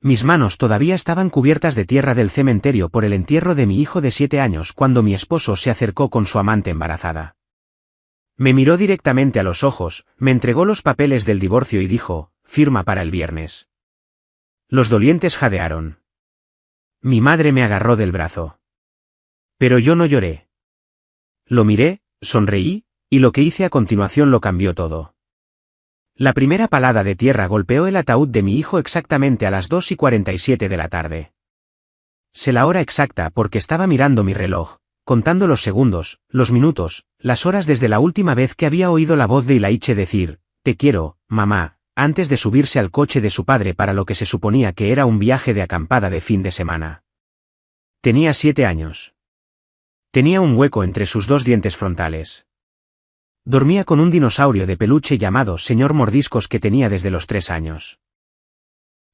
Mis manos todavía estaban cubiertas de tierra del cementerio por el entierro de mi hijo de 7 años cuando mi esposo se acercó con su amante embarazada. Me miró directamente a los ojos, me entregó los papeles del divorcio y dijo, firma para el viernes. Los dolientes jadearon. Mi madre me agarró del brazo. Pero yo no lloré. Lo miré, sonreí, y lo que hice a continuación lo cambió todo. La primera palada de tierra golpeó el ataúd de mi hijo exactamente a las 2:47 de la tarde. Sé la hora exacta porque estaba mirando mi reloj, contando los segundos, los minutos, las horas desde la última vez que había oído la voz de Ilaiche decir, «Te quiero, mamá», antes de subirse al coche de su padre para lo que se suponía que era un viaje de acampada de fin de semana. Tenía 7 años. Tenía un hueco entre sus 2 dientes frontales. Dormía con un dinosaurio de peluche llamado Señor Mordiscos que tenía desde los 3 años.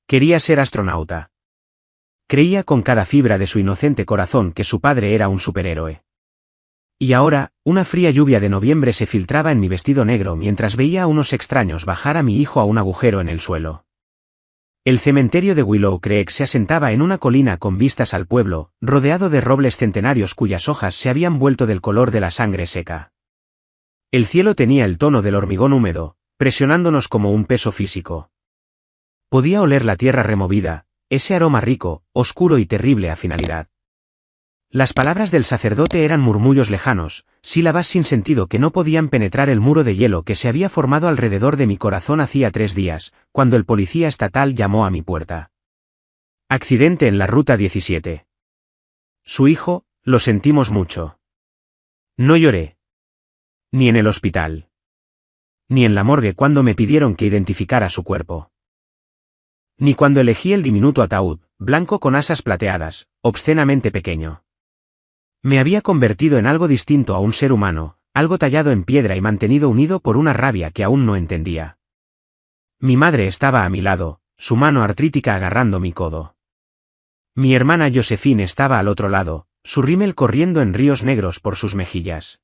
Quería ser astronauta. Creía con cada fibra de su inocente corazón que su padre era un superhéroe. Y ahora, una fría lluvia de noviembre se filtraba en mi vestido negro mientras veía a unos extraños bajar a mi hijo a un agujero en el suelo. El cementerio de Willow Creek se asentaba en una colina con vistas al pueblo, rodeado de robles centenarios cuyas hojas se habían vuelto del color de la sangre seca. El cielo tenía el tono del hormigón húmedo, presionándonos como un peso físico. Podía oler la tierra removida, ese aroma rico, oscuro y terrible a finalidad. Las palabras del sacerdote eran murmullos lejanos, sílabas sin sentido que no podían penetrar el muro de hielo que se había formado alrededor de mi corazón hacía 3 días, cuando el policía estatal llamó a mi puerta. Accidente en la ruta 17. Su hijo, lo sentimos mucho. No lloré. Ni en el hospital. Ni en la morgue cuando me pidieron que identificara su cuerpo. Ni cuando elegí el diminuto ataúd, blanco con asas plateadas, obscenamente pequeño. Me había convertido en algo distinto a un ser humano, algo tallado en piedra y mantenido unido por una rabia que aún no entendía. Mi madre estaba a mi lado, su mano artrítica agarrando mi codo. Mi hermana Josephine estaba al otro lado, su rímel corriendo en ríos negros por sus mejillas.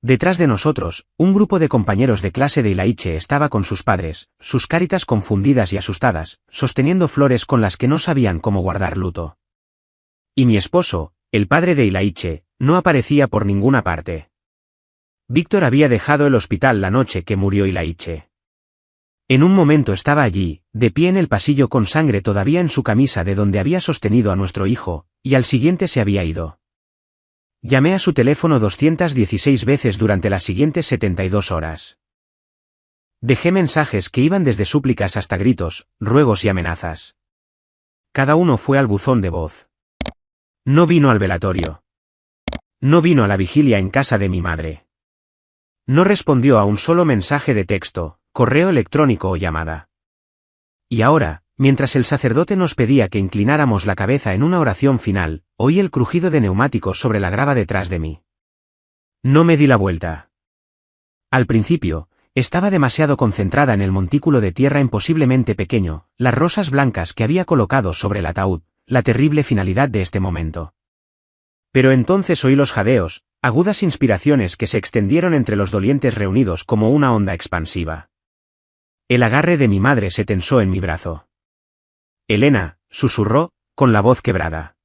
Detrás de nosotros, un grupo de compañeros de clase de Ilaiche estaba con sus padres, sus caritas confundidas y asustadas, sosteniendo flores con las que no sabían cómo guardar luto. Y mi esposo, el padre de Ilaiche, no aparecía por ninguna parte. Víctor había dejado el hospital la noche que murió Ilaiche. En un momento estaba allí, de pie en el pasillo con sangre todavía en su camisa de donde había sostenido a nuestro hijo, y al siguiente se había ido. Llamé a su teléfono 216 veces durante las siguientes 72 horas. Dejé mensajes que iban desde súplicas hasta gritos, ruegos y amenazas. Cada uno fue al buzón de voz. No vino al velatorio. No vino a la vigilia en casa de mi madre. No respondió a un solo mensaje de texto, correo electrónico o llamada. Y ahora, mientras el sacerdote nos pedía que inclináramos la cabeza en una oración final, oí el crujido de neumáticos sobre la grava detrás de mí. No me di la vuelta. Al principio, estaba demasiado concentrada en el montículo de tierra imposiblemente pequeño, las rosas blancas que había colocado sobre el ataúd, la terrible finalidad de este momento. Pero entonces oí los jadeos, agudas inspiraciones que se extendieron entre los dolientes reunidos como una onda expansiva. El agarre de mi madre se tensó en mi brazo. «Elena», susurró, con la voz quebrada.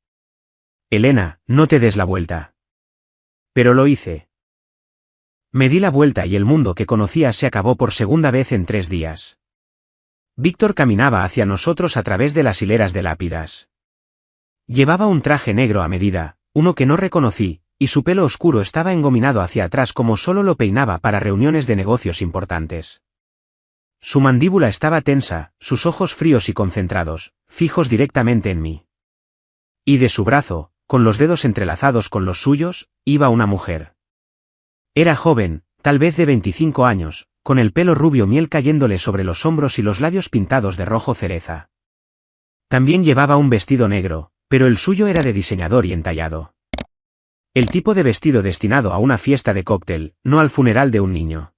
«Elena, no te des la vuelta». Pero lo hice. Me di la vuelta y el mundo que conocía se acabó por segunda vez en 3 días. Víctor caminaba hacia nosotros a través de las hileras de lápidas. Llevaba un traje negro a medida, uno que no reconocí, y su pelo oscuro estaba engominado hacia atrás como solo lo peinaba para reuniones de negocios importantes. Su mandíbula estaba tensa, sus ojos fríos y concentrados, fijos directamente en mí. Y de su brazo, con los dedos entrelazados con los suyos, iba una mujer. Era joven, tal vez de 25 años, con el pelo rubio miel cayéndole sobre los hombros y los labios pintados de rojo cereza. También llevaba un vestido negro, pero el suyo era de diseñador y entallado. El tipo de vestido destinado a una fiesta de cóctel, no al funeral de un niño.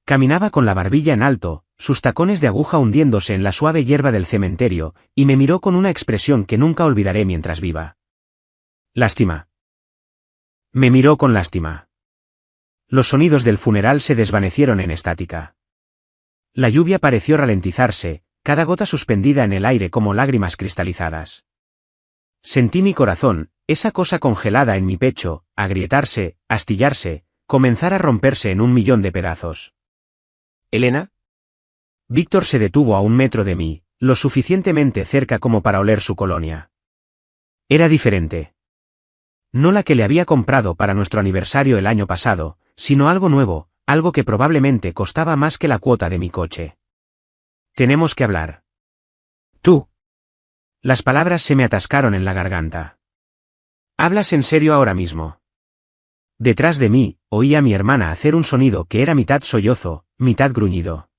Caminaba con la barbilla en alto, sus tacones de aguja hundiéndose en la suave hierba del cementerio, y me miró con una expresión que nunca olvidaré mientras viva. Lástima. Me miró con lástima. Los sonidos del funeral se desvanecieron en estática. La lluvia pareció ralentizarse, cada gota suspendida en el aire como lágrimas cristalizadas. Sentí mi corazón, esa cosa congelada en mi pecho, agrietarse, astillarse, comenzar a romperse en 1.000.000 de pedazos. ¿Elena? Víctor se detuvo a 1 metro de mí, lo suficientemente cerca como para oler su colonia. Era diferente. No la que le había comprado para nuestro aniversario el año pasado, sino algo nuevo, algo que probablemente costaba más que la cuota de mi coche. Tenemos que hablar. Tú. Las palabras se me atascaron en la garganta. ¿Hablas en serio ahora mismo? Detrás de mí, oí a mi hermana hacer un sonido que era mitad sollozo, mitad gruñido.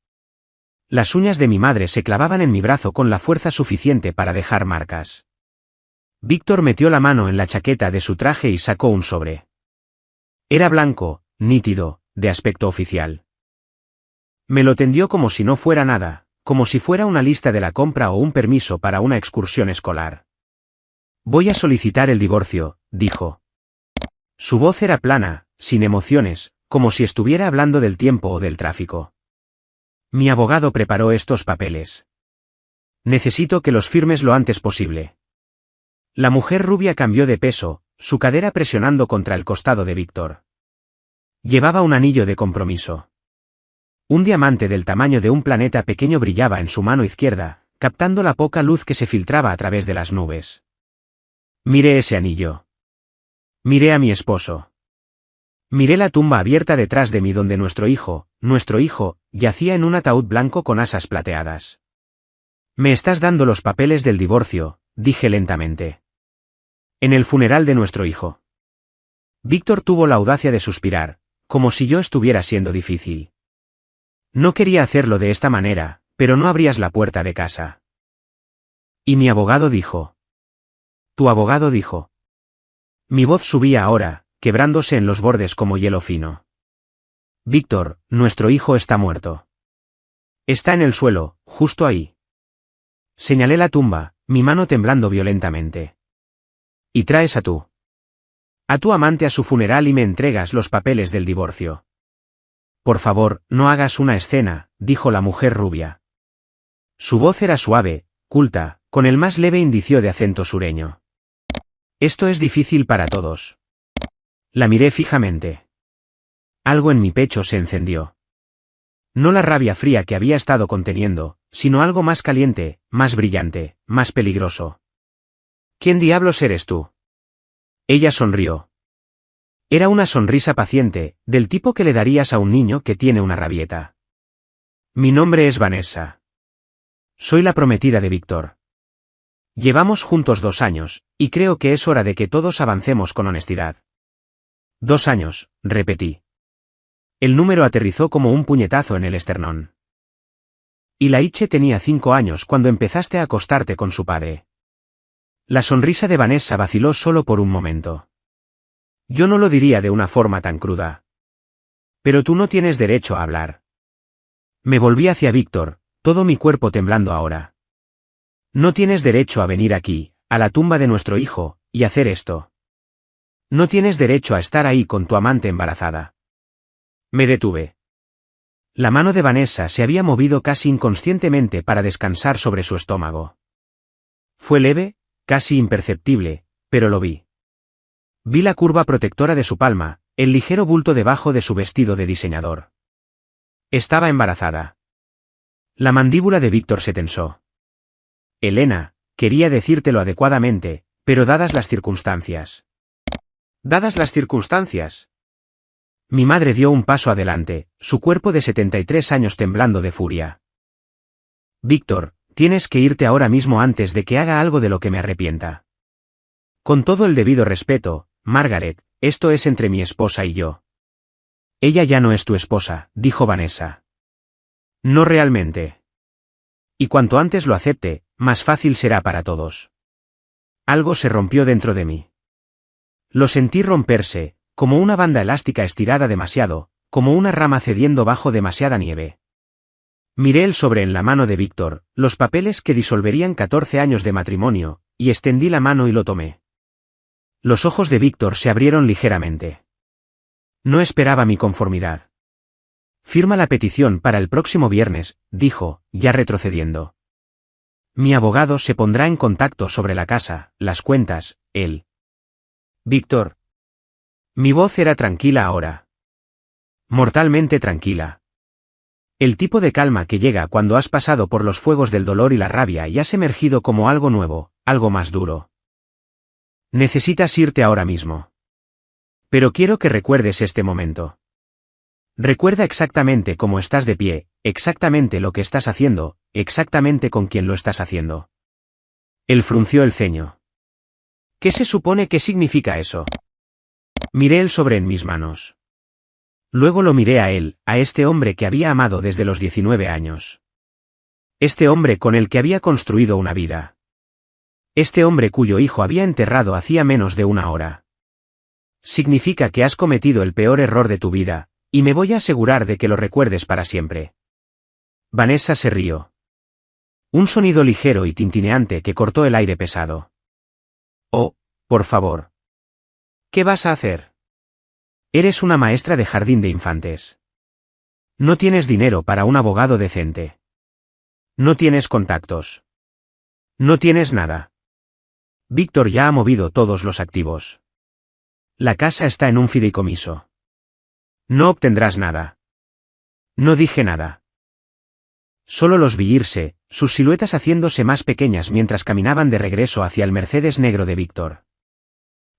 Las uñas de mi madre se clavaban en mi brazo con la fuerza suficiente para dejar marcas. Víctor metió la mano en la chaqueta de su traje y sacó un sobre. Era blanco, nítido, de aspecto oficial. Me lo tendió como si no fuera nada, como si fuera una lista de la compra o un permiso para una excursión escolar. Voy a solicitar el divorcio, dijo. Su voz era plana, sin emociones, como si estuviera hablando del tiempo o del tráfico. Mi abogado preparó estos papeles. Necesito que los firmes lo antes posible. La mujer rubia cambió de peso, su cadera presionando contra el costado de Víctor. Llevaba un anillo de compromiso. Un diamante del tamaño de un planeta pequeño brillaba en su mano izquierda, captando la poca luz que se filtraba a través de las nubes. Miré ese anillo. Miré a mi esposo. Miré la tumba abierta detrás de mí donde nuestro hijo, yacía en un ataúd blanco con asas plateadas. Me estás dando los papeles del divorcio, dije lentamente. En el funeral de nuestro hijo. Víctor tuvo la audacia de suspirar, como si yo estuviera siendo difícil. No quería hacerlo de esta manera, pero no abrías la puerta de casa. Y mi abogado dijo. Tu abogado dijo. Mi voz subía ahora, quebrándose en los bordes como hielo fino. Víctor, nuestro hijo está muerto. Está en el suelo, justo ahí. Señalé la tumba, mi mano temblando violentamente. Y traes a tu amante a su funeral y me entregas los papeles del divorcio. Por favor, no hagas una escena, dijo la mujer rubia. Su voz era suave, culta, con el más leve indicio de acento sureño. Esto es difícil para todos. La miré fijamente. Algo en mi pecho se encendió. No la rabia fría que había estado conteniendo, sino algo más caliente, más brillante, más peligroso. ¿Quién diablos eres tú? Ella sonrió. Era una sonrisa paciente, del tipo que le darías a un niño que tiene una rabieta. Mi nombre es Vanessa. Soy la prometida de Víctor. Llevamos juntos 2 años, y creo que es hora de que todos avancemos con honestidad. 2 años, repetí. El número aterrizó como un puñetazo en el esternón. Y Laiche tenía 5 años cuando empezaste a acostarte con su padre. La sonrisa de Vanessa vaciló solo por un momento. Yo no lo diría de una forma tan cruda. Pero tú no tienes derecho a hablar. Me volví hacia Víctor, todo mi cuerpo temblando ahora. No tienes derecho a venir aquí, a la tumba de nuestro hijo, y hacer esto. No tienes derecho a estar ahí con tu amante embarazada. Me detuve. La mano de Vanessa se había movido casi inconscientemente para descansar sobre su estómago. Fue leve, casi imperceptible, pero lo vi. Vi la curva protectora de su palma, el ligero bulto debajo de su vestido de diseñador. Estaba embarazada. La mandíbula de Víctor se tensó. Elena, quería decírtelo adecuadamente, pero dadas las circunstancias. ¿Dadas las circunstancias? Mi madre dio un paso adelante, su cuerpo de 73 años temblando de furia. Víctor, tienes que irte ahora mismo antes de que haga algo de lo que me arrepienta. Con todo el debido respeto, Margaret, esto es entre mi esposa y yo. Ella ya no es tu esposa, dijo Vanessa. No realmente. Y cuanto antes lo acepte, más fácil será para todos. Algo se rompió dentro de mí. Lo sentí romperse, como una banda elástica estirada demasiado, como una rama cediendo bajo demasiada nieve. Miré el sobre en la mano de Víctor, los papeles que disolverían 14 años de matrimonio, y extendí la mano y lo tomé. Los ojos de Víctor se abrieron ligeramente. No esperaba mi conformidad. Firma la petición para el próximo viernes, dijo, ya retrocediendo. Mi abogado se pondrá en contacto sobre la casa, las cuentas, él. Víctor. Mi voz era tranquila ahora. Mortalmente tranquila. El tipo de calma que llega cuando has pasado por los fuegos del dolor y la rabia y has emergido como algo nuevo, algo más duro. Necesitas irte ahora mismo. Pero quiero que recuerdes este momento. Recuerda exactamente cómo estás de pie, exactamente lo que estás haciendo, exactamente con quién lo estás haciendo. Él frunció el ceño. ¿Qué se supone que significa eso? Miré el sobre en mis manos. Luego lo miré a él, a este hombre que había amado desde los 19 años. Este hombre con el que había construido una vida. Este hombre cuyo hijo había enterrado hacía menos de una hora. Significa que has cometido el peor error de tu vida, y me voy a asegurar de que lo recuerdes para siempre. Vanessa se rió. Un sonido ligero y tintineante que cortó el aire pesado. Oh, por favor. ¿Qué vas a hacer? Eres una maestra de jardín de infantes. No tienes dinero para un abogado decente. No tienes contactos. No tienes nada. Víctor ya ha movido todos los activos. La casa está en un fideicomiso. No obtendrás nada. No dije nada. Solo los vi irse, sus siluetas haciéndose más pequeñas mientras caminaban de regreso hacia el Mercedes negro de Víctor.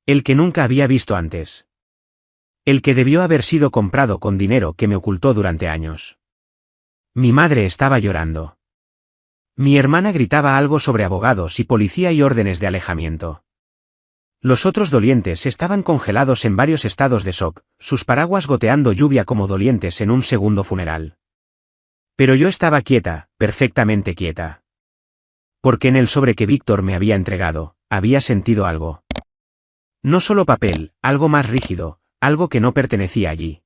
El que nunca había visto antes. El que debió haber sido comprado con dinero que me ocultó durante años. Mi madre estaba llorando. Mi hermana gritaba algo sobre abogados y policía y órdenes de alejamiento. Los otros dolientes estaban congelados en varios estados de shock, sus paraguas goteando lluvia como dolientes en un segundo funeral. Pero yo estaba quieta, perfectamente quieta. Porque en el sobre que Víctor me había entregado, había sentido algo. No solo papel, algo más rígido, algo que no pertenecía allí.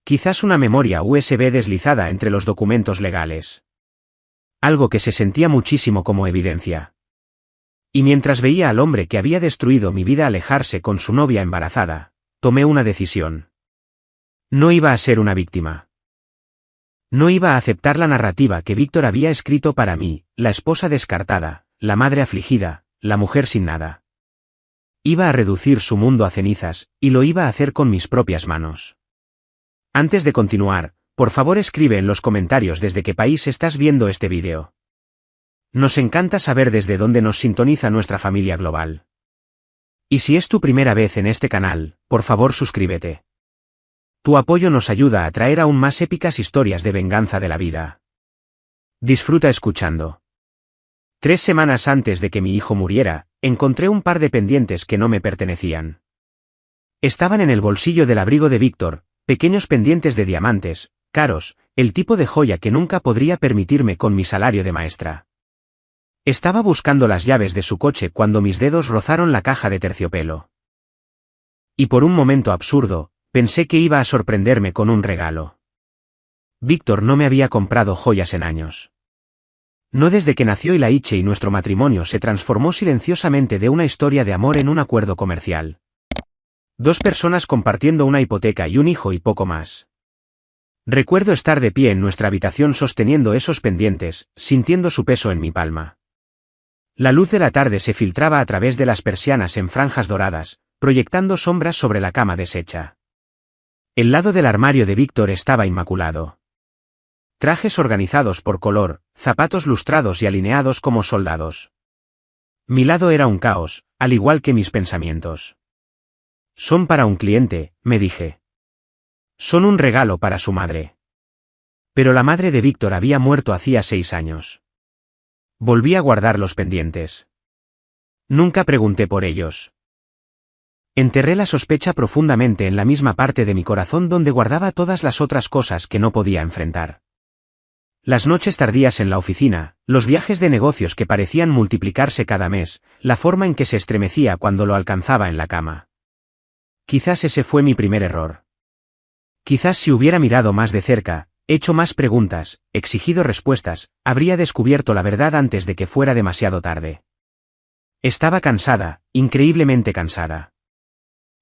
Quizás una memoria USB deslizada entre los documentos legales. Algo que se sentía muchísimo como evidencia. Y mientras veía al hombre que había destruido mi vida alejarse con su novia embarazada, tomé una decisión. No iba a ser una víctima. No iba a aceptar la narrativa que Víctor había escrito para mí, la esposa descartada, la madre afligida, la mujer sin nada. Iba a reducir su mundo a cenizas, y lo iba a hacer con mis propias manos. Antes de continuar, por favor escribe en los comentarios desde qué país estás viendo este vídeo. Nos encanta saber desde dónde nos sintoniza nuestra familia global. Y si es tu primera vez en este canal, por favor suscríbete. Tu apoyo nos ayuda a traer aún más épicas historias de venganza de la vida. Disfruta escuchando. 3 semanas antes de que mi hijo muriera, encontré un par de pendientes que no me pertenecían. Estaban en el bolsillo del abrigo de Víctor, pequeños pendientes de diamantes, caros, el tipo de joya que nunca podría permitirme con mi salario de maestra. Estaba buscando las llaves de su coche cuando mis dedos rozaron la caja de terciopelo. Y por un momento absurdo, pensé que iba a sorprenderme con un regalo. Víctor no me había comprado joyas en años. No desde que nació Ilaiche y nuestro matrimonio se transformó silenciosamente de una historia de amor en un acuerdo comercial. 2 personas compartiendo una hipoteca y un hijo y poco más. Recuerdo estar de pie en nuestra habitación sosteniendo esos pendientes, sintiendo su peso en mi palma. La luz de la tarde se filtraba a través de las persianas en franjas doradas, proyectando sombras sobre la cama deshecha. El lado del armario de Víctor estaba inmaculado. Trajes organizados por color, zapatos lustrados y alineados como soldados. Mi lado era un caos, al igual que mis pensamientos. Son para un cliente, me dije. Son un regalo para su madre. Pero la madre de Víctor había muerto hacía 6 años. Volví a guardar los pendientes. Nunca pregunté por ellos. Enterré la sospecha profundamente en la misma parte de mi corazón donde guardaba todas las otras cosas que no podía enfrentar. Las noches tardías en la oficina, los viajes de negocios que parecían multiplicarse cada mes, la forma en que se estremecía cuando lo alcanzaba en la cama. Quizás ese fue mi primer error. Quizás si hubiera mirado más de cerca, hecho más preguntas, exigido respuestas, habría descubierto la verdad antes de que fuera demasiado tarde. Estaba cansada, increíblemente cansada.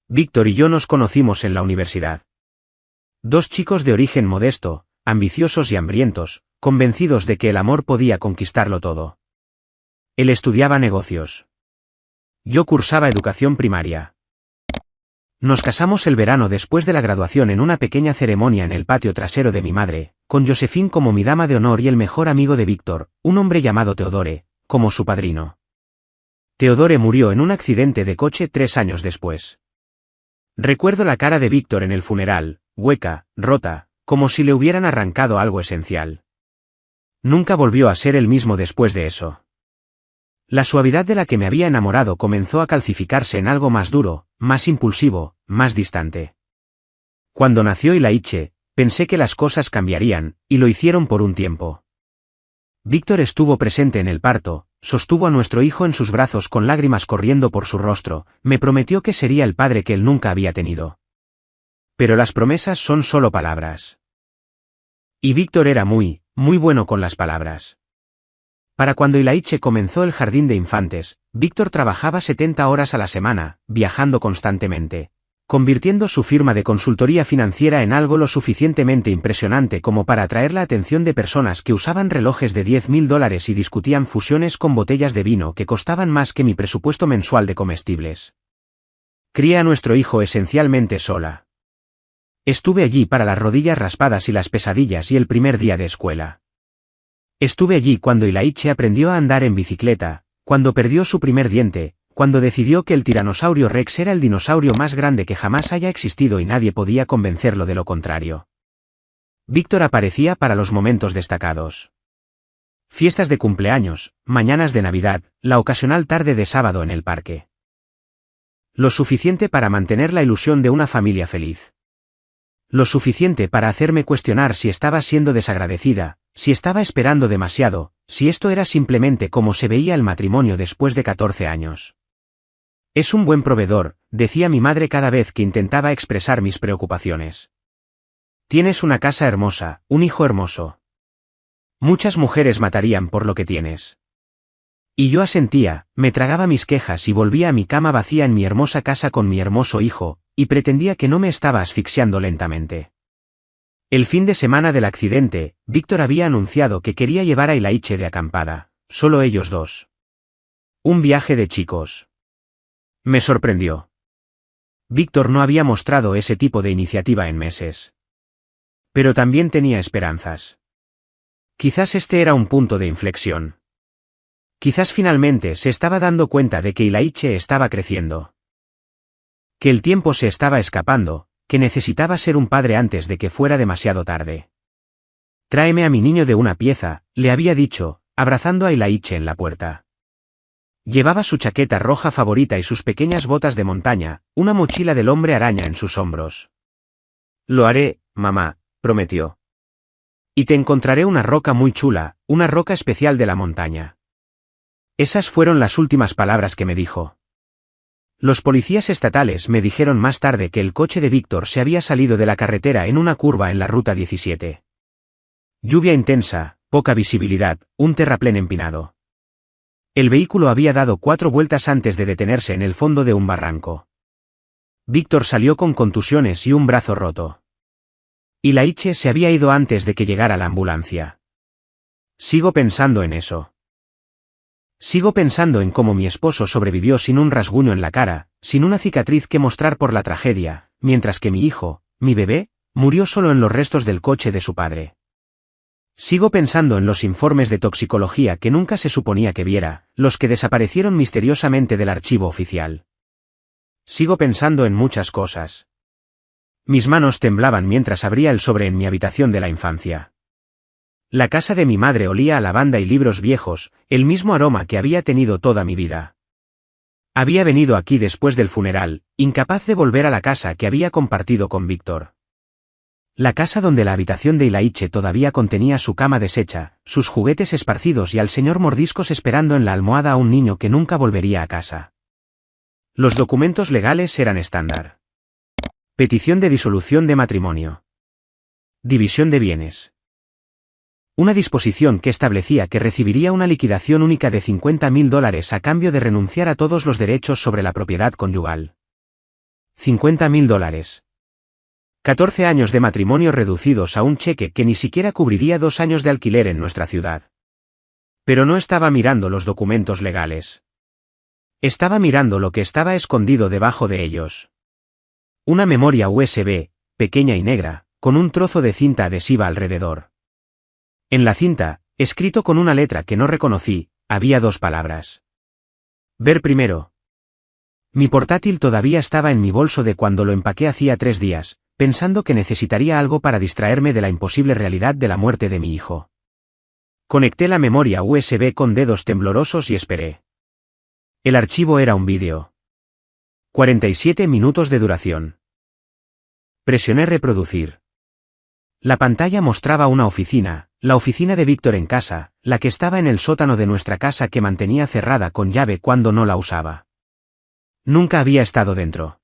Víctor y yo nos conocimos en la universidad. 2 chicos de origen modesto, ambiciosos y hambrientos, convencidos de que el amor podía conquistarlo todo. Él estudiaba negocios. Yo cursaba educación primaria. Nos casamos el verano después de la graduación en una pequeña ceremonia en el patio trasero de mi madre, con Josephine como mi dama de honor y el mejor amigo de Víctor, un hombre llamado Teodore, como su padrino. Teodore murió en un accidente de coche 3 años después. Recuerdo la cara de Víctor en el funeral, hueca, rota, como si le hubieran arrancado algo esencial. Nunca volvió a ser el mismo después de eso. La suavidad de la que me había enamorado comenzó a calcificarse en algo más duro, más impulsivo, más distante. Cuando nació Ilaiche, pensé que las cosas cambiarían, y lo hicieron por un tiempo. Víctor estuvo presente en el parto, sostuvo a nuestro hijo en sus brazos con lágrimas corriendo por su rostro, me prometió que sería el padre que él nunca había tenido. Pero las promesas son solo palabras. Y Víctor era muy bueno con las palabras. Para cuando Ilaiche comenzó el jardín de infantes, Víctor trabajaba 70 horas a la semana, viajando constantemente, convirtiendo su firma de consultoría financiera en algo lo suficientemente impresionante como para atraer la atención de personas que usaban relojes de $10.000 y discutían fusiones con botellas de vino que costaban más que mi presupuesto mensual de comestibles. Crié a nuestro hijo esencialmente sola. Estuve allí para las rodillas raspadas y las pesadillas y el primer día de escuela. Estuve allí cuando Ilaiche aprendió a andar en bicicleta, cuando perdió su primer diente, cuando decidió que el tiranosaurio Rex era el dinosaurio más grande que jamás haya existido y nadie podía convencerlo de lo contrario. Víctor aparecía para los momentos destacados. Fiestas de cumpleaños, mañanas de Navidad, la ocasional tarde de sábado en el parque. Lo suficiente para mantener la ilusión de una familia feliz. Lo suficiente para hacerme cuestionar si estaba siendo desagradecida, si estaba esperando demasiado, si esto era simplemente como se veía el matrimonio después de 14 años. Es un buen proveedor, decía mi madre cada vez que intentaba expresar mis preocupaciones. Tienes una casa hermosa, un hijo hermoso. Muchas mujeres matarían por lo que tienes. Y yo asentía, me tragaba mis quejas y volvía a mi cama vacía en mi hermosa casa con mi hermoso hijo, y pretendía que no me estaba asfixiando lentamente. El fin de semana del accidente, Víctor había anunciado que quería llevar a Ilaiche de acampada, solo ellos dos. Un viaje de chicos. Me sorprendió. Víctor no había mostrado ese tipo de iniciativa en meses. Pero también tenía esperanzas. Quizás este era un punto de inflexión. Quizás finalmente se estaba dando cuenta de que Ilaiche estaba creciendo. Que el tiempo se estaba escapando, que necesitaba ser un padre antes de que fuera demasiado tarde. Tráeme a mi niño de una pieza, le había dicho, abrazando a Ilaiche en la puerta. Llevaba su chaqueta roja favorita y sus pequeñas botas de montaña, una mochila del hombre araña en sus hombros. Lo haré, mamá, prometió. Y te encontraré una roca muy chula, una roca especial de la montaña. Esas fueron las últimas palabras que me dijo. Los policías estatales me dijeron más tarde que el coche de Víctor se había salido de la carretera en una curva en la ruta 17. Lluvia intensa, poca visibilidad, un terraplén empinado. El vehículo había dado 4 vueltas antes de detenerse en el fondo de un barranco. Víctor salió con contusiones y un brazo roto. Ilaiche se había ido antes de que llegara la ambulancia. Sigo pensando en eso. Sigo pensando en cómo mi esposo sobrevivió sin un rasguño en la cara, sin una cicatriz que mostrar por la tragedia, mientras que mi hijo, mi bebé, murió solo en los restos del coche de su padre. Sigo pensando en los informes de toxicología que nunca se suponía que viera, los que desaparecieron misteriosamente del archivo oficial. Sigo pensando en muchas cosas. Mis manos temblaban mientras abría el sobre en mi habitación de la infancia. La casa de mi madre olía a lavanda y libros viejos, el mismo aroma que había tenido toda mi vida. Había venido aquí después del funeral, incapaz de volver a la casa que había compartido con Víctor. La casa donde la habitación de Ilaiche todavía contenía su cama deshecha, sus juguetes esparcidos y al señor Mordiscos esperando en la almohada a un niño que nunca volvería a casa. Los documentos legales eran estándar. Petición de disolución de matrimonio. División de bienes. Una disposición que establecía que recibiría una liquidación única de $50.000 a cambio de renunciar a todos los derechos sobre la propiedad conyugal. $50.000. 14 años de matrimonio reducidos a un cheque que ni siquiera cubriría 2 años de alquiler en nuestra ciudad. Pero no estaba mirando los documentos legales. Estaba mirando lo que estaba escondido debajo de ellos. Una memoria USB, pequeña y negra, con un trozo de cinta adhesiva alrededor. En la cinta, escrito con una letra que no reconocí, había 2 palabras. Ver primero. Mi portátil todavía estaba en mi bolso de cuando lo empaqué hacía 3 días, pensando que necesitaría algo para distraerme de la imposible realidad de la muerte de mi hijo. Conecté la memoria USB con dedos temblorosos y esperé. El archivo era un vídeo. 47 minutos de duración. Presioné reproducir. La pantalla mostraba una oficina, la oficina de Víctor en casa, la que estaba en el sótano de nuestra casa que mantenía cerrada con llave cuando no la usaba. Nunca había estado dentro.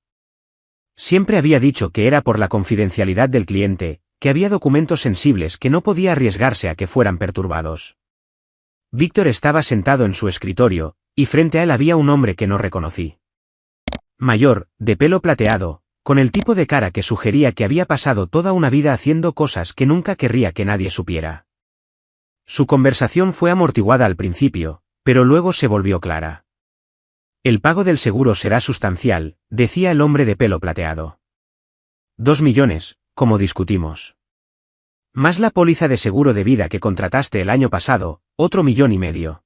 Siempre había dicho que era por la confidencialidad del cliente, que había documentos sensibles que no podía arriesgarse a que fueran perturbados. Víctor estaba sentado en su escritorio, y frente a él había un hombre que no reconocí. Mayor, de pelo plateado, con el tipo de cara que sugería que había pasado toda una vida haciendo cosas que nunca querría que nadie supiera. Su conversación fue amortiguada al principio, pero luego se volvió clara. El pago del seguro será sustancial, decía el hombre de pelo plateado. 2 millones, como discutimos. Más la póliza de seguro de vida que contrataste el año pasado, otro 1,5 millones.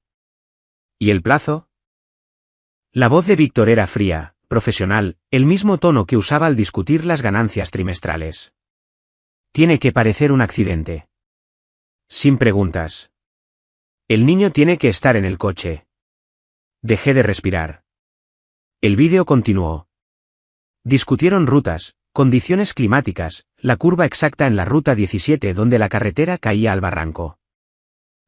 ¿Y el plazo? La voz de Víctor era fría, profesional, el mismo tono que usaba al discutir las ganancias trimestrales. Tiene que parecer un accidente. Sin preguntas. El niño tiene que estar en el coche. Dejé de respirar. El vídeo continuó. Discutieron rutas, condiciones climáticas, la curva exacta en la ruta 17 donde la carretera caía al barranco.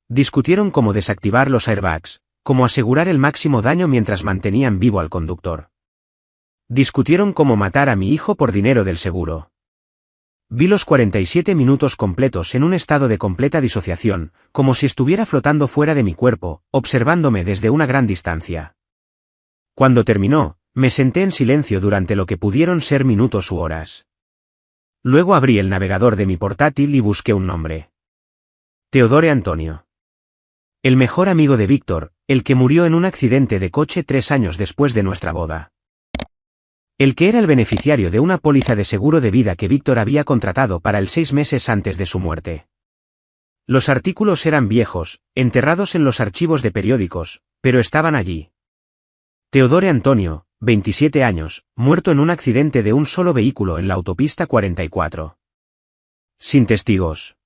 Discutieron cómo desactivar los airbags, cómo asegurar el máximo daño mientras mantenían vivo al conductor. Discutieron cómo matar a mi hijo por dinero del seguro. Vi los 47 minutos completos en un estado de completa disociación, como si estuviera flotando fuera de mi cuerpo, observándome desde una gran distancia. Cuando terminó, me senté en silencio durante lo que pudieron ser minutos u horas. Luego abrí el navegador de mi portátil y busqué un nombre. Teodore Antonio. El mejor amigo de Víctor, el que murió en un accidente de coche 3 años después de nuestra boda. El que era el beneficiario de una póliza de seguro de vida que Víctor había contratado para el 6 meses antes de su muerte. Los artículos eran viejos, enterrados en los archivos de periódicos, pero estaban allí. Teodore Antonio, 27 años, muerto en un accidente de un solo vehículo en la autopista 44. Sin testigos.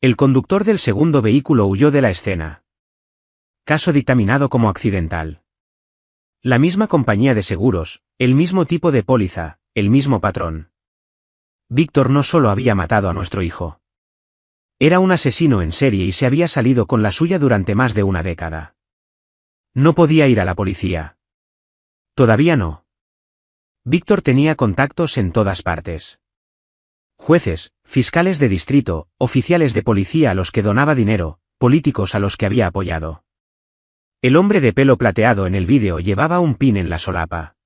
El conductor del segundo vehículo huyó de la escena. Caso dictaminado como accidental. La misma compañía de seguros, el mismo tipo de póliza, el mismo patrón. Víctor no solo había matado a nuestro hijo. Era un asesino en serie y se había salido con la suya durante más de una década. No podía ir a la policía. Todavía no. Víctor tenía contactos en todas partes. Jueces, fiscales de distrito, oficiales de policía a los que donaba dinero, políticos a los que había apoyado. El hombre de pelo plateado en el vídeo llevaba un pin en la solapa.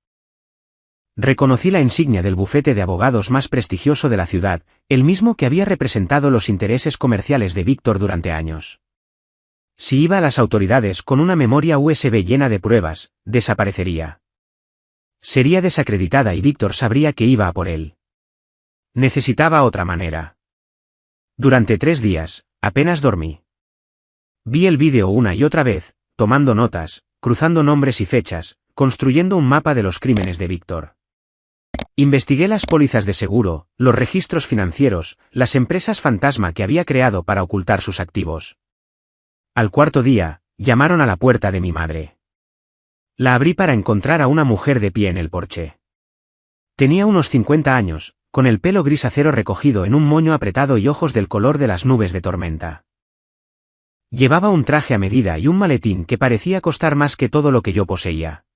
Reconocí la insignia del bufete de abogados más prestigioso de la ciudad, el mismo que había representado los intereses comerciales de Víctor durante años. Si iba a las autoridades con una memoria USB llena de pruebas, desaparecería. Sería desacreditada y Víctor sabría que iba a por él. Necesitaba otra manera. Durante 3 días, apenas dormí. Vi el vídeo una y otra vez, tomando notas, cruzando nombres y fechas, construyendo un mapa de los crímenes de Víctor. Investigué las pólizas de seguro, los registros financieros, las empresas fantasma que había creado para ocultar sus activos. Al 4.º día, llamaron a la puerta de mi madre. La abrí para encontrar a una mujer de pie en el porche. Tenía unos 50 años, con el pelo gris acero recogido en un moño apretado y ojos del color de las nubes de tormenta. Llevaba un traje a medida y un maletín que parecía costar más que todo lo que yo poseía.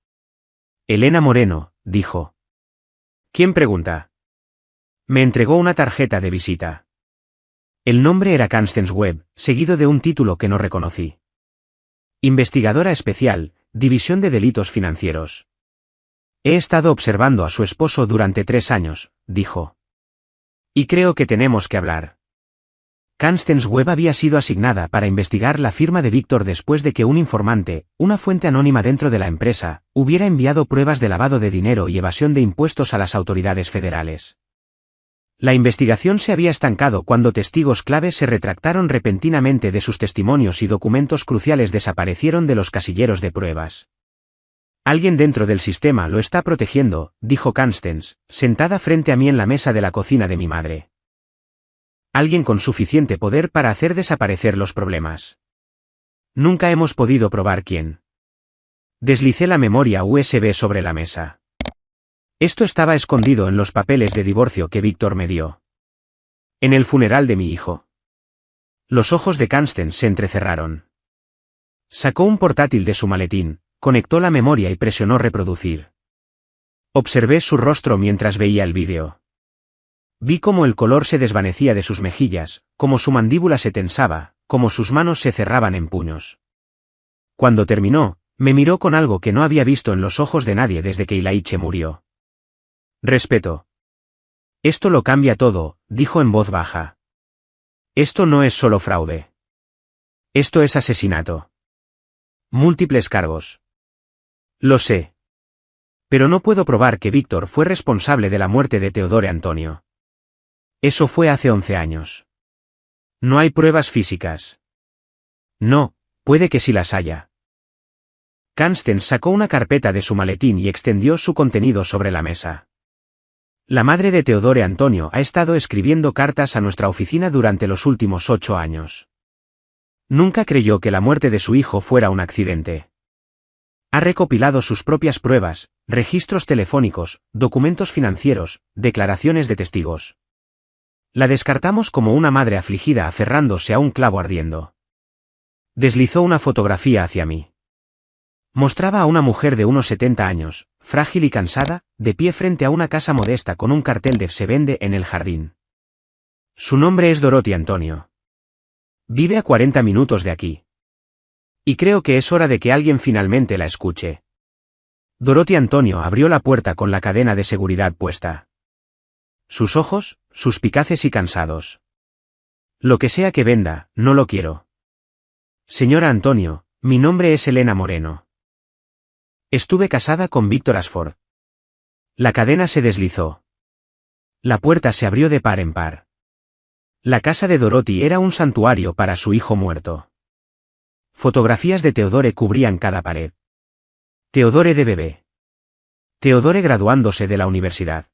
Elena Moreno, dijo. ¿Quién pregunta? Me entregó una tarjeta de visita. El nombre era Constance Webb, seguido de un título que no reconocí. Investigadora especial, División de Delitos Financieros. He estado observando a su esposo durante 3 años, dijo. Y creo que tenemos que hablar. Constance Webb había sido asignada para investigar la firma de Víctor después de que un informante, una fuente anónima dentro de la empresa, hubiera enviado pruebas de lavado de dinero y evasión de impuestos a las autoridades federales. La investigación se había estancado cuando testigos claves se retractaron repentinamente de sus testimonios y documentos cruciales desaparecieron de los casilleros de pruebas. Alguien dentro del sistema lo está protegiendo, dijo Constance, sentada frente a mí en la mesa de la cocina de mi madre. Alguien con suficiente poder para hacer desaparecer los problemas. Nunca hemos podido probar quién. Deslicé la memoria USB sobre la mesa. Esto estaba escondido en los papeles de divorcio que Víctor me dio. En el funeral de mi hijo. Los ojos de Constance se entrecerraron. Sacó un portátil de su maletín, conectó la memoria y presionó reproducir. Observé su rostro mientras veía el vídeo. Vi cómo el color se desvanecía de sus mejillas, cómo su mandíbula se tensaba, cómo sus manos se cerraban en puños. Cuando terminó, me miró con algo que no había visto en los ojos de nadie desde que Ilaiche murió. Respeto. Esto lo cambia todo, dijo en voz baja. Esto no es solo fraude. Esto es asesinato. Múltiples cargos. Lo sé. Pero no puedo probar que Víctor fue responsable de la muerte de Teodore Antonio. Eso fue hace 11 años. No hay pruebas físicas. No, puede que sí las haya. Constance sacó una carpeta de su maletín y extendió su contenido sobre la mesa. La madre de Teodore Antonio ha estado escribiendo cartas a nuestra oficina durante los últimos 8 años. Nunca creyó que la muerte de su hijo fuera un accidente. Ha recopilado sus propias pruebas, registros telefónicos, documentos financieros, declaraciones de testigos. La descartamos como una madre afligida aferrándose a un clavo ardiendo. Deslizó una fotografía hacia mí. Mostraba a una mujer de unos 70 años, frágil y cansada, de pie frente a una casa modesta con un cartel de "Se vende" en el jardín. Su nombre es Dorothy Antonio. Vive a 40 minutos de aquí. Y creo que es hora de que alguien finalmente la escuche. Dorothy Antonio abrió la puerta con la cadena de seguridad puesta. Sus ojos, suspicaces y cansados. Lo que sea que venda, no lo quiero. Señora Antonio, mi nombre es Elena Moreno. Estuve casada con Víctor Ashford. La cadena se deslizó. La puerta se abrió de par en par. La casa de Dorothy era un santuario para su hijo muerto. Fotografías de Teodore cubrían cada pared. Teodore de bebé. Teodore graduándose de la universidad.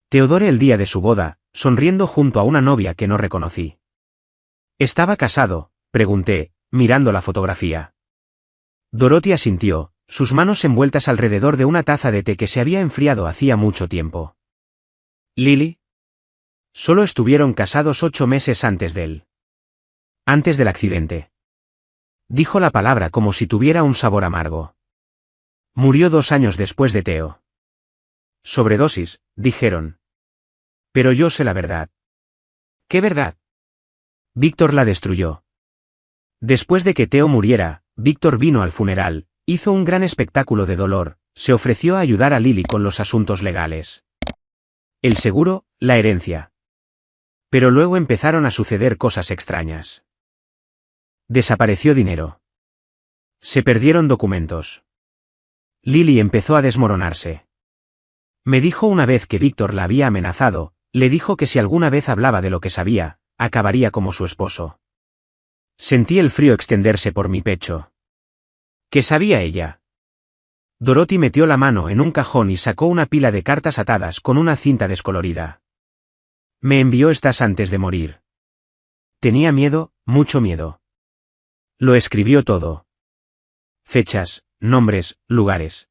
Teodore el día de su boda, sonriendo junto a una novia que no reconocí. ¿Estaba casado?, pregunté, mirando la fotografía. Dorothy asintió, sus manos envueltas alrededor de una taza de té que se había enfriado hacía mucho tiempo. ¿Lily? Solo estuvieron casados 8 meses antes del accidente. Dijo la palabra como si tuviera un sabor amargo. Murió 2 años después de Teo. Sobredosis, dijeron. Pero yo sé la verdad. ¿Qué verdad? Víctor la destruyó. Después de que Teo muriera, Víctor vino al funeral, hizo un gran espectáculo de dolor, se ofreció a ayudar a Lily con los asuntos legales. El seguro, la herencia. Pero luego empezaron a suceder cosas extrañas. Desapareció dinero. Se perdieron documentos. Lily empezó a desmoronarse. Me dijo una vez que Víctor la había amenazado, le dijo que si alguna vez hablaba de lo que sabía, acabaría como su esposo. Sentí el frío extenderse por mi pecho. ¿Qué sabía ella? Dorothy metió la mano en un cajón y sacó una pila de cartas atadas con una cinta descolorida. Me envió estas antes de morir. Tenía miedo, mucho miedo. Lo escribió todo. Fechas, nombres, lugares.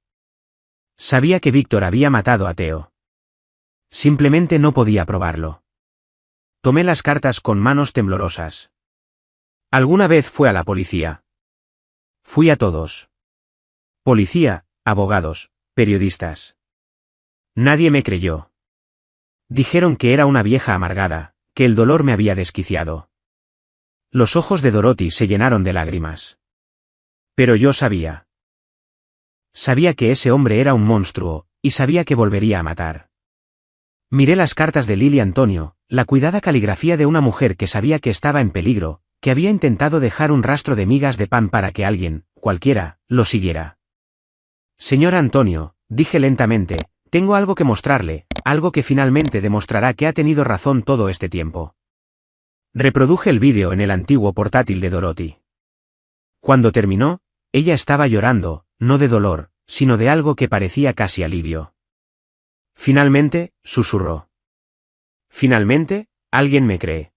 Sabía que Víctor había matado a Teo. Simplemente no podía probarlo. Tomé las cartas con manos temblorosas. ¿Alguna vez fue a la policía? Fui a todos. Policía, abogados, periodistas. Nadie me creyó. Dijeron que era una vieja amargada, que el dolor me había desquiciado. Los ojos de Dorothy se llenaron de lágrimas. Pero yo sabía. Sabía que ese hombre era un monstruo, y sabía que volvería a matar. Miré las cartas de Lily Antonio, la cuidada caligrafía de una mujer que sabía que estaba en peligro, que había intentado dejar un rastro de migas de pan para que alguien, cualquiera, lo siguiera. Señor Antonio, dije lentamente, tengo algo que mostrarle, algo que finalmente demostrará que ha tenido razón todo este tiempo. Reproduje el vídeo en el antiguo portátil de Dorothy. Cuando terminó, ella estaba llorando, no de dolor, sino de algo que parecía casi alivio. Finalmente, susurró. Finalmente, alguien me cree.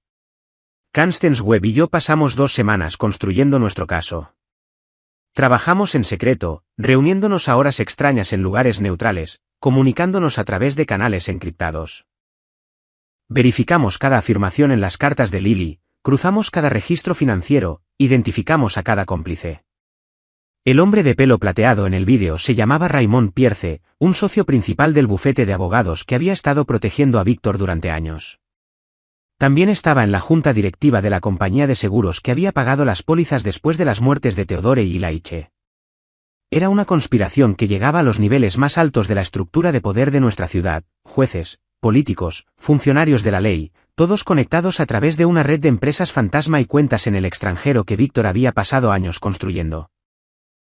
Constance Webb y yo pasamos 2 semanas construyendo nuestro caso. Trabajamos en secreto, reuniéndonos a horas extrañas en lugares neutrales, comunicándonos a través de canales encriptados. Verificamos cada afirmación en las cartas de Lily, cruzamos cada registro financiero, identificamos a cada cómplice. El hombre de pelo plateado en el vídeo se llamaba Raymond Pierce, un socio principal del bufete de abogados que había estado protegiendo a Víctor durante años. También estaba en la junta directiva de la compañía de seguros que había pagado las pólizas después de las muertes de Theodore y Laiche. Era una conspiración que llegaba a los niveles más altos de la estructura de poder de nuestra ciudad, jueces, políticos, funcionarios de la ley, todos conectados a través de una red de empresas fantasma y cuentas en el extranjero que Víctor había pasado años construyendo.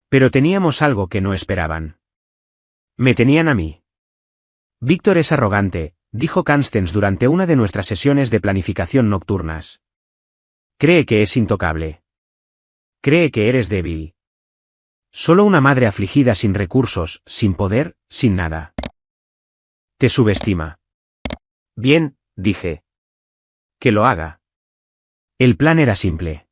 Pero teníamos algo que no esperaban. Me tenían a mí. Víctor es arrogante, dijo Constance durante una de nuestras sesiones de planificación nocturnas. Cree que es intocable. Cree que eres débil. Solo una madre afligida sin recursos, sin poder, sin nada. Te subestima. Bien, dije. Que lo haga. El plan era simple.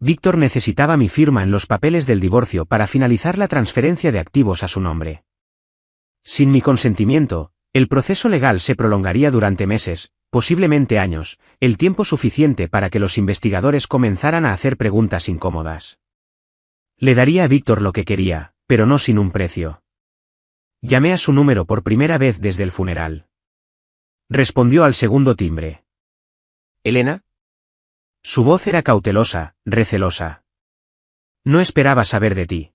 Víctor necesitaba mi firma en los papeles del divorcio para finalizar la transferencia de activos a su nombre. Sin mi consentimiento, el proceso legal se prolongaría durante meses, posiblemente años, el tiempo suficiente para que los investigadores comenzaran a hacer preguntas incómodas. Le daría a Víctor lo que quería, pero no sin un precio. Llamé a su número por primera vez desde el funeral. Respondió al segundo timbre. ¿Elena? Su voz era cautelosa, recelosa. No esperaba saber de ti.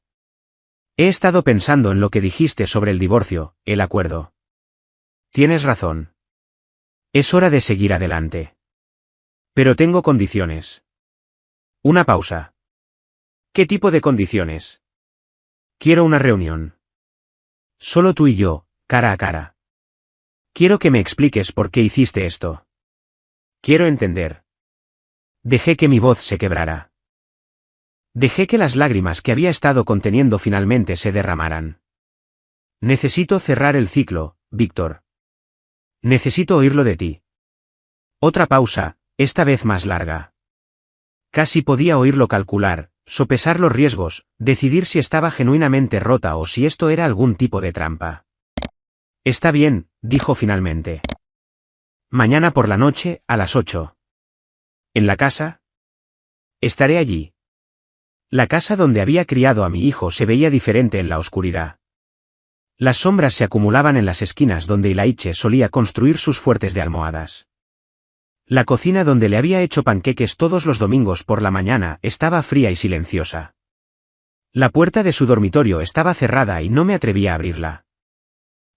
He estado pensando en lo que dijiste sobre el divorcio, el acuerdo. Tienes razón. Es hora de seguir adelante. Pero tengo condiciones. Una pausa. ¿Qué tipo de condiciones? Quiero una reunión. Solo tú y yo, cara a cara. Quiero que me expliques por qué hiciste esto. Quiero entender. Dejé que mi voz se quebrara. Dejé que las lágrimas que había estado conteniendo finalmente se derramaran. Necesito cerrar el ciclo, Víctor. Necesito oírlo de ti. Otra pausa, esta vez más larga. Casi podía oírlo calcular, sopesar los riesgos, decidir si estaba genuinamente rota o si esto era algún tipo de trampa. Está bien, dijo finalmente. Mañana por la noche, a las 8. ¿En la casa? Estaré allí. La casa donde había criado a mi hijo se veía diferente en la oscuridad. Las sombras se acumulaban en las esquinas donde Ilaiche solía construir sus fuertes de almohadas. La cocina donde le había hecho panqueques todos los domingos por la mañana estaba fría y silenciosa. La puerta de su dormitorio estaba cerrada y no me atrevía a abrirla.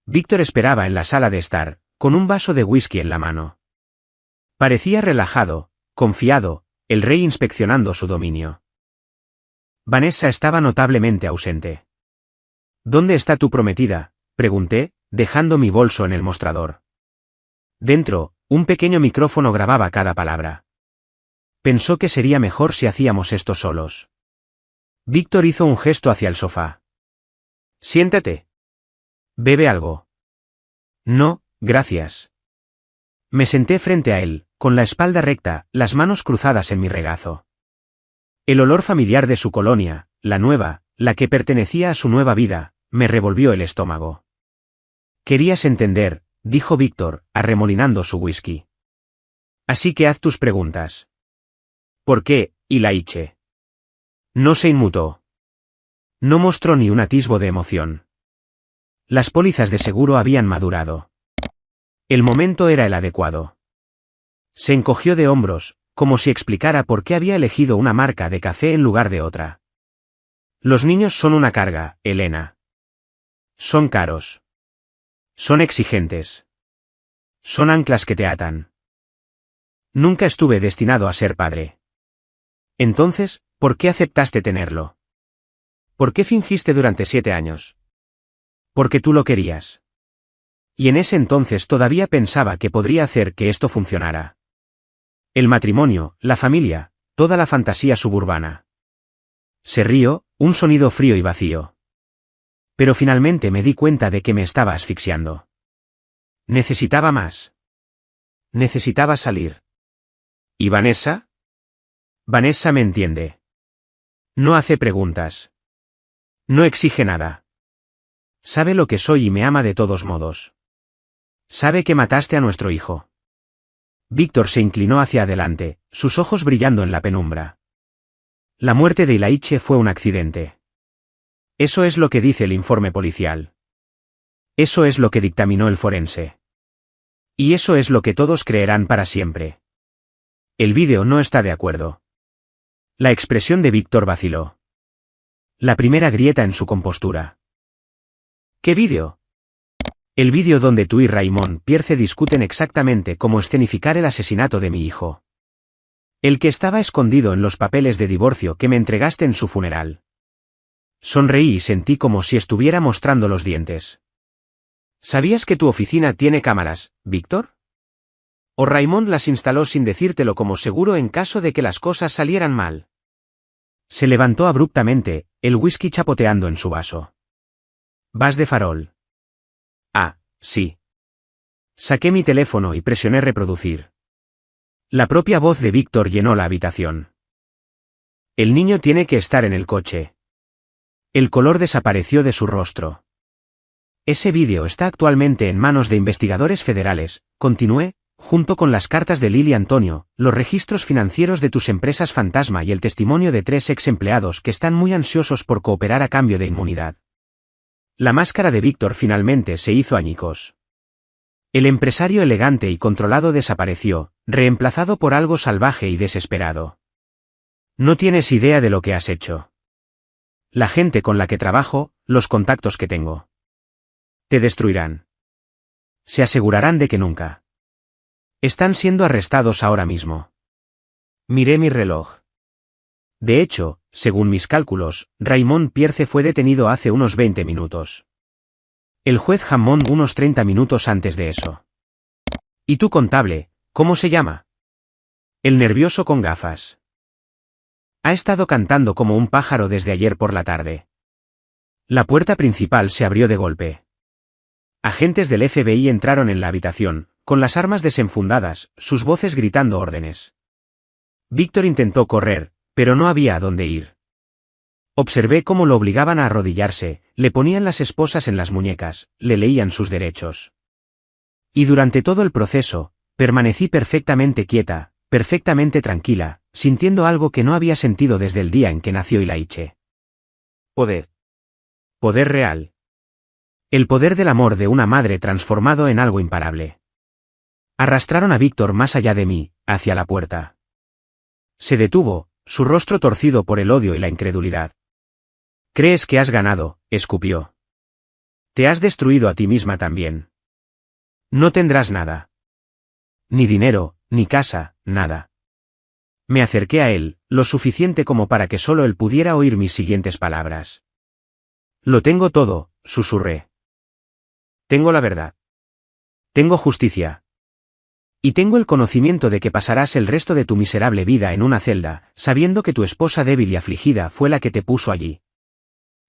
Víctor esperaba en la sala de estar, con un vaso de whisky en la mano. Parecía relajado, confiado, el rey inspeccionando su dominio. Vanessa estaba notablemente ausente. ¿Dónde está tu prometida?, pregunté, dejando mi bolso en el mostrador. Dentro, un pequeño micrófono grababa cada palabra. Pensó que sería mejor si hacíamos esto solos. Víctor hizo un gesto hacia el sofá. Siéntate. ¿Bebe algo? No, gracias. Me senté frente a él, con la espalda recta, las manos cruzadas en mi regazo. El olor familiar de su colonia, la nueva, la que pertenecía a su nueva vida, me revolvió el estómago. Querías entender, dijo Víctor, arremolinando su whisky. Así que haz tus preguntas. ¿Por qué, Ilaiche? No se inmutó. No mostró ni un atisbo de emoción. Las pólizas de seguro habían madurado. El momento era el adecuado. Se encogió de hombros, como si explicara por qué había elegido una marca de café en lugar de otra. Los niños son una carga, Elena. Son caros. Son exigentes. Son anclas que te atan. Nunca estuve destinado a ser padre. Entonces, ¿por qué aceptaste tenerlo? ¿Por qué fingiste durante 7 años? Porque tú lo querías. Y en ese entonces todavía pensaba que podría hacer que esto funcionara. El matrimonio, la familia, toda la fantasía suburbana. Se rió, un sonido frío y vacío. Pero finalmente me di cuenta de que me estaba asfixiando. Necesitaba más. Necesitaba salir. ¿Y Vanessa? Vanessa me entiende. No hace preguntas. No exige nada. Sabe lo que soy y me ama de todos modos. Sabe que mataste a nuestro hijo. Víctor se inclinó hacia adelante, sus ojos brillando en la penumbra. La muerte de Ilaiche fue un accidente. Eso es lo que dice el informe policial. Eso es lo que dictaminó el forense. Y eso es lo que todos creerán para siempre. El vídeo no está de acuerdo. La expresión de Víctor vaciló. La primera grieta en su compostura. ¿Qué vídeo? El vídeo donde tú y Raymond Pierce discuten exactamente cómo escenificar el asesinato de mi hijo. El que estaba escondido en los papeles de divorcio que me entregaste en su funeral. Sonreí y sentí como si estuviera mostrando los dientes. ¿Sabías que tu oficina tiene cámaras, Víctor? ¿O Raymond las instaló sin decírtelo como seguro en caso de que las cosas salieran mal? Se levantó abruptamente, el whisky chapoteando en su vaso. ¿Vas de farol? Ah, sí. Saqué mi teléfono y presioné reproducir. La propia voz de Víctor llenó la habitación. El niño tiene que estar en el coche. El color desapareció de su rostro. Ese vídeo está actualmente en manos de investigadores federales, continué, junto con las cartas de Lily Antonio, los registros financieros de tus empresas fantasma y el testimonio de 3 ex empleados que están muy ansiosos por cooperar a cambio de inmunidad. La máscara de Víctor finalmente se hizo añicos. El empresario elegante y controlado desapareció, reemplazado por algo salvaje y desesperado. No tienes idea de lo que has hecho. La gente con la que trabajo, los contactos que tengo. Te destruirán. Se asegurarán de que nunca. Están siendo arrestados ahora mismo. Miré mi reloj. De hecho, según mis cálculos, Raymond Pierce fue detenido hace unos 20 minutos. El juez Hammond unos 30 minutos antes de eso. ¿Y tu contable, cómo se llama? El nervioso con gafas. Ha estado cantando como un pájaro desde ayer por la tarde. La puerta principal se abrió de golpe. Agentes del FBI entraron en la habitación, con las armas desenfundadas, sus voces gritando órdenes. Víctor intentó correr, pero no había a dónde ir. Observé cómo lo obligaban a arrodillarse, le ponían las esposas en las muñecas, le leían sus derechos. Y durante todo el proceso, permanecí perfectamente quieta, perfectamente tranquila, sintiendo algo que no había sentido desde el día en que nació Ilaiche. Poder. Poder real. El poder del amor de una madre transformado en algo imparable. Arrastraron a Víctor más allá de mí, hacia la puerta. Se detuvo, su rostro torcido por el odio y la incredulidad. «¿Crees que has ganado?», escupió. «Te has destruido a ti misma también. No tendrás nada. Ni dinero, ni casa, nada». Me acerqué a él, lo suficiente como para que solo él pudiera oír mis siguientes palabras. «Lo tengo todo», susurré. «Tengo la verdad. Tengo justicia. Y tengo el conocimiento de que pasarás el resto de tu miserable vida en una celda, sabiendo que tu esposa débil y afligida fue la que te puso allí».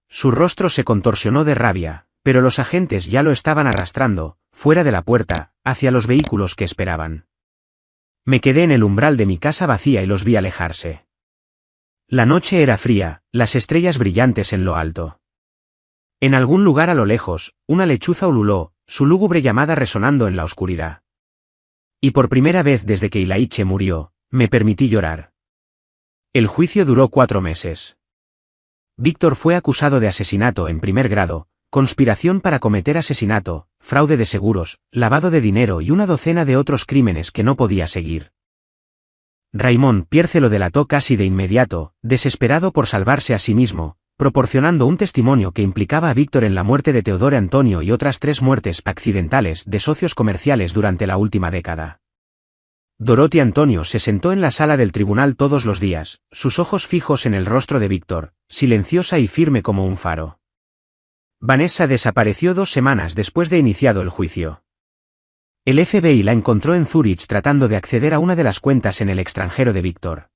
Su rostro se contorsionó de rabia, pero los agentes ya lo estaban arrastrando, fuera de la puerta, hacia los vehículos que esperaban. Me quedé en el umbral de mi casa vacía y los vi alejarse. La noche era fría, las estrellas brillantes en lo alto. En algún lugar a lo lejos, una lechuza ululó, su lúgubre llamada resonando en la oscuridad. Y por primera vez desde que Ilaiche murió, me permití llorar. El juicio duró 4 meses. Víctor fue acusado de asesinato en primer grado, conspiración para cometer asesinato, fraude de seguros, lavado de dinero y una docena de otros crímenes que no podía seguir. Raymond Pierce lo delató casi de inmediato, desesperado por salvarse a sí mismo, proporcionando un testimonio que implicaba a Víctor en la muerte de Teodore Antonio y otras 3 muertes accidentales de socios comerciales durante la última década. Dorothy Antonio se sentó en la sala del tribunal todos los días, sus ojos fijos en el rostro de Víctor, silenciosa y firme como un faro. Vanessa desapareció 2 semanas después de iniciado el juicio. El FBI la encontró en Zúrich tratando de acceder a una de las cuentas en el extranjero de Víctor.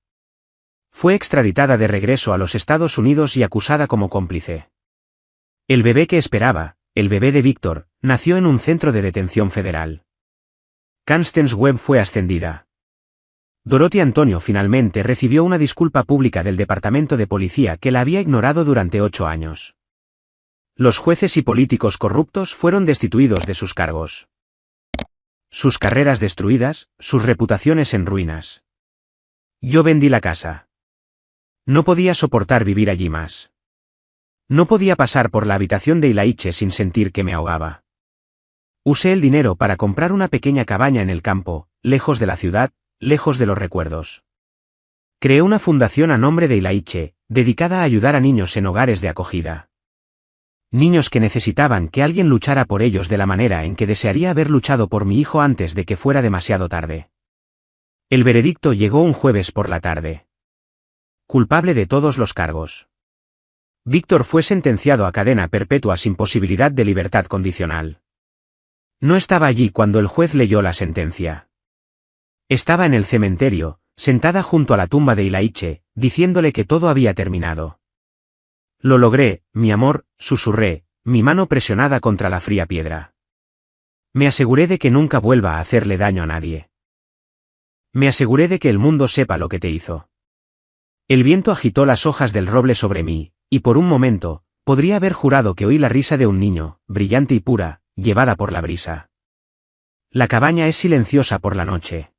Fue extraditada de regreso a los Estados Unidos y acusada como cómplice. El bebé que esperaba, el bebé de Víctor, nació en un centro de detención federal. Constance Webb fue ascendida. Dorothy Antonio finalmente recibió una disculpa pública del Departamento de Policía que la había ignorado durante 8 años. Los jueces y políticos corruptos fueron destituidos de sus cargos. Sus carreras destruidas, sus reputaciones en ruinas. Yo vendí la casa. No podía soportar vivir allí más. No podía pasar por la habitación de Ilaiche sin sentir que me ahogaba. Usé el dinero para comprar una pequeña cabaña en el campo, lejos de la ciudad, lejos de los recuerdos. Creé una fundación a nombre de Ilaiche, dedicada a ayudar a niños en hogares de acogida. Niños que necesitaban que alguien luchara por ellos de la manera en que desearía haber luchado por mi hijo antes de que fuera demasiado tarde. El veredicto llegó un jueves por la tarde. Culpable de todos los cargos. Víctor fue sentenciado a cadena perpetua sin posibilidad de libertad condicional. No estaba allí cuando el juez leyó la sentencia. Estaba en el cementerio, sentada junto a la tumba de Ilaiche, diciéndole que todo había terminado. Lo logré, mi amor, susurré, mi mano presionada contra la fría piedra. Me aseguré de que nunca vuelva a hacerle daño a nadie. Me aseguré de que el mundo sepa lo que te hizo. El viento agitó las hojas del roble sobre mí, y por un momento, podría haber jurado que oí la risa de un niño, brillante y pura, llevada por la brisa. La cabaña es silenciosa por la noche.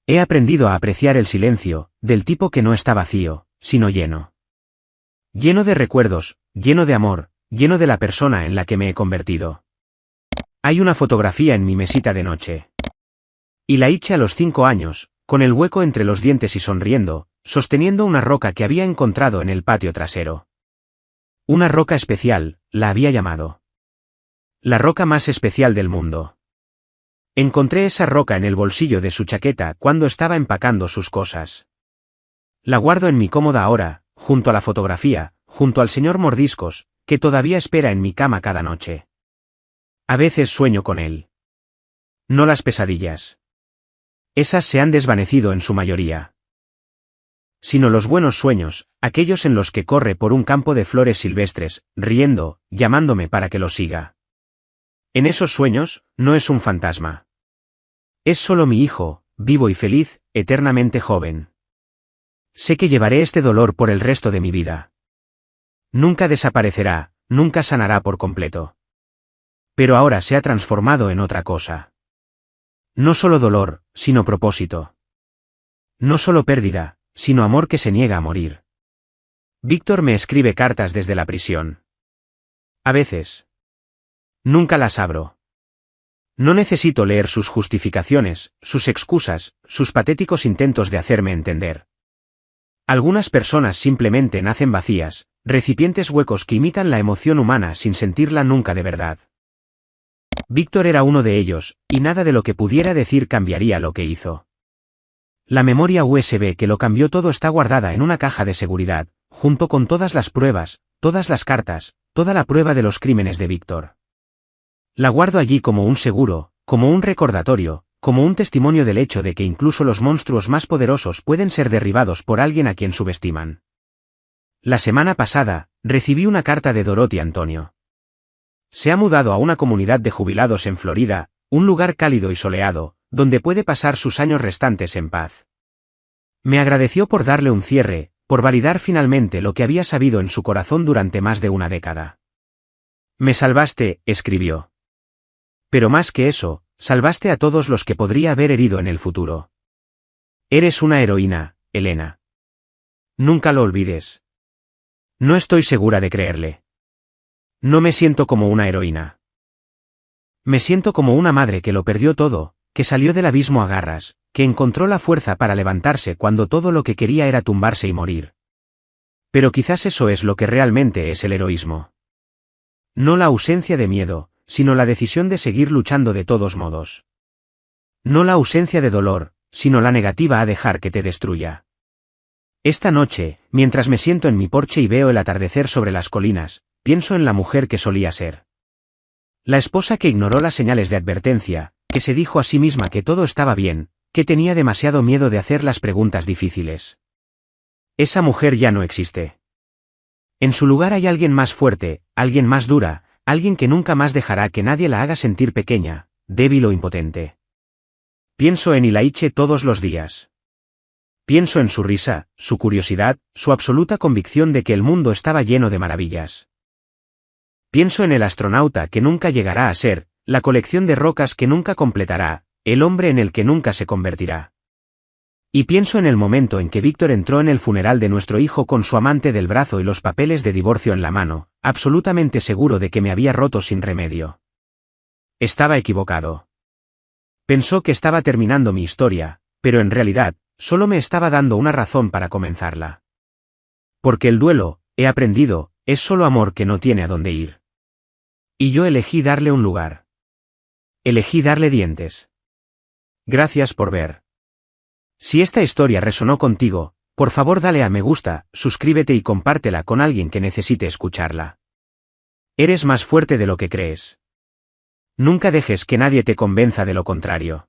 He aprendido a apreciar el silencio, del tipo que no está vacío, sino lleno. Lleno de recuerdos, lleno de amor, lleno de la persona en la que me he convertido. Hay una fotografía en mi mesita de noche. Ilaiche a los 5 años, con el hueco entre los dientes y sonriendo, sosteniendo una roca que había encontrado en el patio trasero. Una roca especial, la había llamado. La roca más especial del mundo. Encontré esa roca en el bolsillo de su chaqueta cuando estaba empacando sus cosas. La guardo en mi cómoda ahora, junto a la fotografía, junto al señor Mordiscos, que todavía espera en mi cama cada noche. A veces sueño con él. No las pesadillas. Esas se han desvanecido en su mayoría. Sino los buenos sueños, aquellos en los que corre por un campo de flores silvestres, riendo, llamándome para que lo siga. En esos sueños, no es un fantasma. Es solo mi hijo, vivo y feliz, eternamente joven. Sé que llevaré este dolor por el resto de mi vida. Nunca desaparecerá, nunca sanará por completo. Pero ahora se ha transformado en otra cosa. No solo dolor, sino propósito. No solo pérdida, sino amor que se niega a morir. Víctor me escribe cartas desde la prisión. A veces. Nunca las abro. No necesito leer sus justificaciones, sus excusas, sus patéticos intentos de hacerme entender. Algunas personas simplemente nacen vacías, recipientes huecos que imitan la emoción humana sin sentirla nunca de verdad. Víctor era uno de ellos, y nada de lo que pudiera decir cambiaría lo que hizo. La memoria USB que lo cambió todo está guardada en una caja de seguridad, junto con todas las pruebas, todas las cartas, toda la prueba de los crímenes de Víctor. La guardo allí como un seguro, como un recordatorio, como un testimonio del hecho de que incluso los monstruos más poderosos pueden ser derribados por alguien a quien subestiman. La semana pasada, recibí una carta de Dorothy Antonio. Se ha mudado a una comunidad de jubilados en Florida, un lugar cálido y soleado, donde puede pasar sus años restantes en paz. Me agradeció por darle un cierre, por validar finalmente lo que había sabido en su corazón durante más de una década. Me salvaste, escribió. Pero más que eso, salvaste a todos los que podría haber herido en el futuro. Eres una heroína, Elena. Nunca lo olvides. No estoy segura de creerle. No me siento como una heroína. Me siento como una madre que lo perdió todo, que salió del abismo a garras, que encontró la fuerza para levantarse cuando todo lo que quería era tumbarse y morir. Pero quizás eso es lo que realmente es el heroísmo. No la ausencia de miedo, sino la decisión de seguir luchando de todos modos. No la ausencia de dolor, sino la negativa a dejar que te destruya. Esta noche, mientras me siento en mi porche y veo el atardecer sobre las colinas, pienso en la mujer que solía ser. La esposa que ignoró las señales de advertencia, que se dijo a sí misma que todo estaba bien, que tenía demasiado miedo de hacer las preguntas difíciles. Esa mujer ya no existe. En su lugar hay alguien más fuerte, alguien más dura, alguien que nunca más dejará que nadie la haga sentir pequeña, débil o impotente. Pienso en Ilaiche todos los días. Pienso en su risa, su curiosidad, su absoluta convicción de que el mundo estaba lleno de maravillas. Pienso en el astronauta que nunca llegará a ser, la colección de rocas que nunca completará, el hombre en el que nunca se convertirá. Y pienso en el momento en que Víctor entró en el funeral de nuestro hijo con su amante del brazo y los papeles de divorcio en la mano, absolutamente seguro de que me había roto sin remedio. Estaba equivocado. Pensó que estaba terminando mi historia, pero en realidad, solo me estaba dando una razón para comenzarla. Porque el duelo, he aprendido, es solo amor que no tiene a dónde ir. Y yo elegí darle un lugar. Elegí darle dientes. Gracias por ver. Si esta historia resonó contigo, por favor dale a me gusta, suscríbete y compártela con alguien que necesite escucharla. Eres más fuerte de lo que crees. Nunca dejes que nadie te convenza de lo contrario.